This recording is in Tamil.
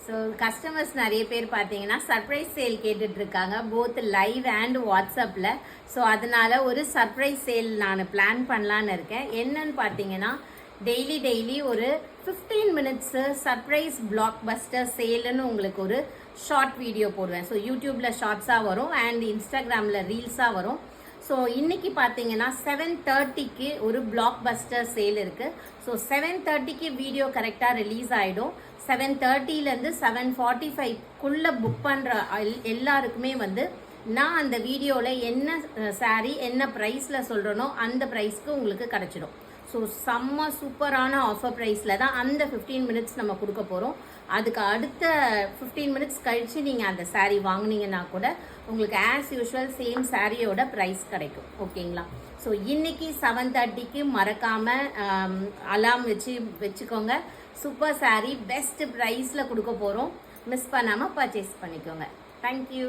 ஸோ கஸ்டமர்ஸ் நிறைய பேர் பார்த்தீங்கன்னா சர்ப்ரைஸ் சேல் கேட்டுட்டு இருக்காங்க போத் லைவ் அண்ட் வாட்ஸ்அப்பில். ஸோ அதனால ஒரு சர்ப்ரைஸ் சேல் நான் பிளான் பண்ணலான்னு இருக்கேன். என்னன்னு பார்த்தீங்கன்னா டெய்லி ஒரு 15 மினிட்ஸு சர்ப்ரைஸ் பிளாக் பஸ்டர் சேல்னு உங்களுக்கு ஒரு ஷார்ட் வீடியோ போடுவேன். ஸோ யூடியூப்பில் ஷார்ட்ஸாக வரும் அண்ட் இன்ஸ்டாகிராமில் ரீல்ஸாக வரும். ஸோ இன்னைக்கு பார்த்தீங்கன்னா 7:30க்கு ஒரு பிளாக் பஸ்டர் சேல் இருக்குது. ஸோ 7:30க்கு வீடியோ கரெக்டாக ரிலீஸ் ஆகிடும். 7:30லேருந்து 7:45க்குள்ளே புக் பண்ணுற எல்லாருக்குமே நான் அந்த வீடியோவில் என்ன சாரீ என்ன ப்ரைஸில் சொல்கிறேனோ அந்த ப்ரைஸ்க்கு உங்களுக்கு கிடச்சிடும். ஸோ செம்ம சூப்பரான ஆஃபர் ப்ரைஸில் தான் அந்த 15 மினிட்ஸ் நம்ம கொடுக்க போகிறோம். அதுக்கு அடுத்த 15 மினிட்ஸ் கழித்து நீங்கள் அந்த சாரீ வாங்கினீங்கன்னா கூட உங்களுக்கு ஆஸ் யூஷுவல் சேம் சாரியோட ப்ரைஸ் கிடைக்கும். ஓகேங்களா? ஸோ இன்றைக்கி 7:30க்கு மறக்காமல் அலாம் வச்சுக்கோங்க. சூப்பர் சாரீ பெஸ்ட் ப்ரைஸில் கொடுக்க போகிறோம். மிஸ் பண்ணாமல் பர்ச்சேஸ் பண்ணிக்கோங்க. தேங்க்யூ.